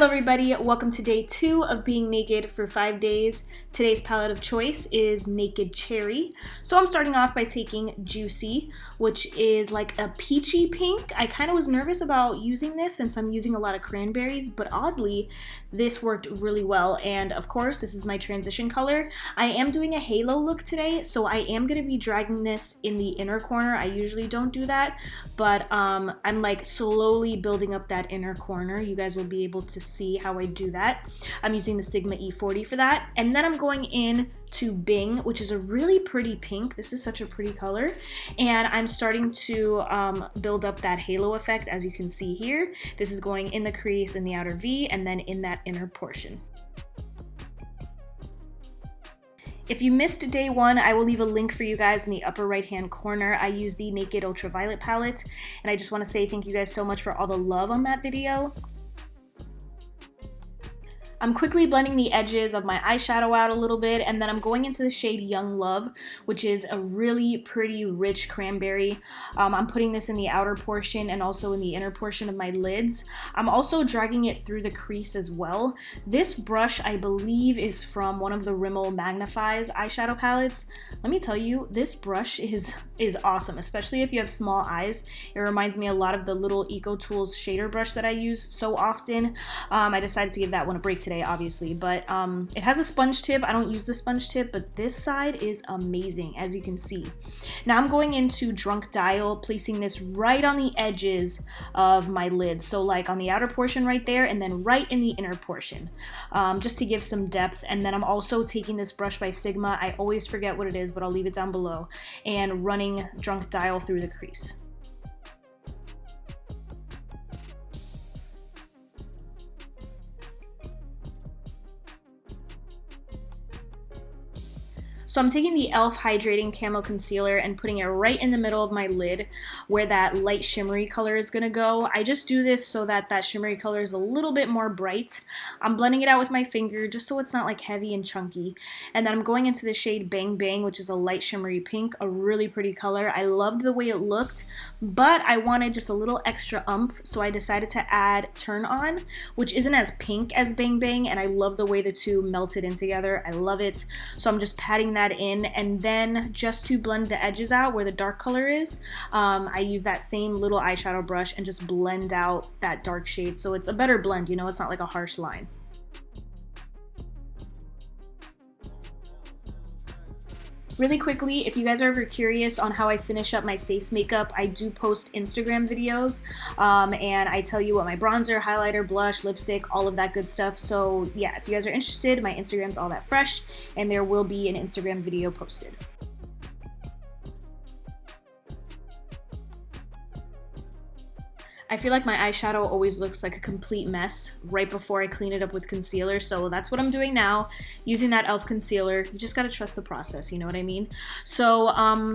Hello everybody, welcome to day 2 of being naked for 5 days. Today's palette of choice is Naked Cherry. So I'm starting off by taking Juicy, which is like a peachy pink. I kind of was nervous about using this since I'm using a lot of cranberries, but oddly, this worked really well. And of course, this is my transition color. I am doing a halo look today, so I am going to be dragging this in the inner corner. I usually don't do that, but I'm like slowly building up that inner corner. You guys will be able to see how I do that. I'm using the Sigma E40 for that. And then I'm going in to Bing, which is a really pretty pink. This is such a pretty color. And I'm starting to build up that halo effect, as you can see here. This is going in the crease, in the outer V, and then in that inner portion. If you missed day 1, I will leave a link for you guys in the upper right hand corner. I use the Naked Ultraviolet palette, and I just want to say thank you guys so much for all the love on that video. I'm quickly blending the edges of my eyeshadow out a little bit, and then I'm going into the shade Young Love, which is a really pretty rich cranberry. I'm putting this in the outer portion and also in the inner portion of my lids. I'm also dragging it through the crease as well. This brush, I believe, is from one of the Rimmel Magnifies eyeshadow palettes. Let me tell you, this brush is awesome, especially if you have small eyes. It reminds me a lot of the little Eco Tools shader brush that I use so often. I decided to give that one a break today, obviously, but it has a sponge tip. I don't use the sponge tip, but this side is amazing, as you can see. Now I'm going into Drunk Dial, placing this right on the edges of my lids, so like on the outer portion right there, and then right in the inner portion, just to give some depth. And then I'm also taking this brush by Sigma. I always forget what it is, but I'll leave it down below, and running Drunk Dial through the crease. So I'm taking the e.l.f. Hydrating Camo Concealer and putting it right in the middle of my lid where that light shimmery color is going to go. I just do this so that that shimmery color is a little bit more bright. I'm blending it out with my finger just so it's not like heavy and chunky. And then I'm going into the shade Bang Bang, which is a light shimmery pink, a really pretty color. I loved the way it looked, but I wanted just a little extra oomph, so I decided to add Turn On, which isn't as pink as Bang Bang, and I love the way the two melted in together. I love it. So I'm just patting that in, and then just to blend the edges out where the dark color is, I use that same little eyeshadow brush and just blend out that dark shade, so it's a better blend, you know, it's not like a harsh line. Really quickly, if you guys are ever curious on how I finish up my face makeup, I do post Instagram videos, and I tell you what my bronzer, highlighter, blush, lipstick, all of that good stuff. So yeah, if you guys are interested, my Instagram's all that fresh, and there will be an Instagram video posted. I feel like my eyeshadow always looks like a complete mess right before I clean it up with concealer, so that's what I'm doing now, using that e.l.f. concealer. You just gotta trust the process, you know what I mean? So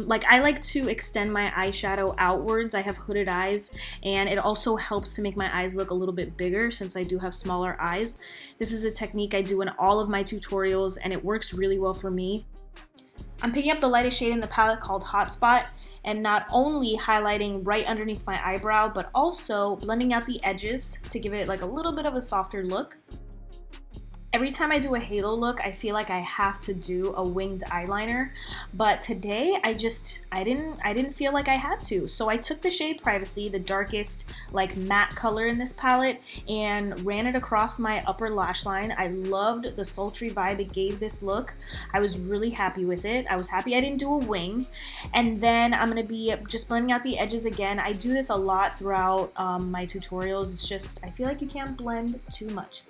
like I like to extend my eyeshadow outwards. I have hooded eyes, and it also helps to make my eyes look a little bit bigger since I do have smaller eyes. This is a technique I do in all of my tutorials, and it works really well for me. I'm picking up the lightest shade in the palette called Hotspot, and not only highlighting right underneath my eyebrow, but also blending out the edges to give it like a little bit of a softer look. Every time I do a halo look, I feel like I have to do a winged eyeliner, but today I didn't feel like I had to. So I took the shade Privacy, the darkest like matte color in this palette, and ran it across my upper lash line. I loved the sultry vibe it gave this look. I was really happy with it. I was happy I didn't do a wing. And then I'm gonna be just blending out the edges again. I do this a lot throughout my tutorials. It's just, I feel like you can't blend too much.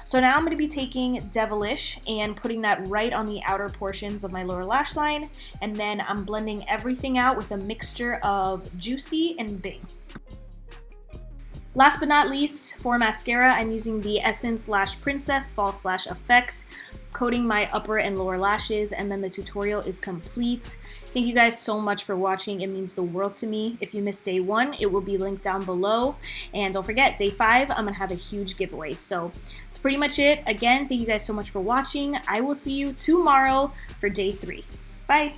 So now I'm gonna be taking Devilish and putting that right on the outer portions of my lower lash line, and then I'm blending everything out with a mixture of Juicy and Bing. Last but not least, for mascara, I'm using the Essence Lash Princess False Lash Effect, coating my upper and lower lashes, and then the tutorial is complete. Thank you guys so much for watching. It means the world to me. If you missed day 1, it will be linked down below. And don't forget, day 5, I'm going to have a huge giveaway. So that's pretty much it. Again, thank you guys so much for watching. I will see you tomorrow for day 3. Bye!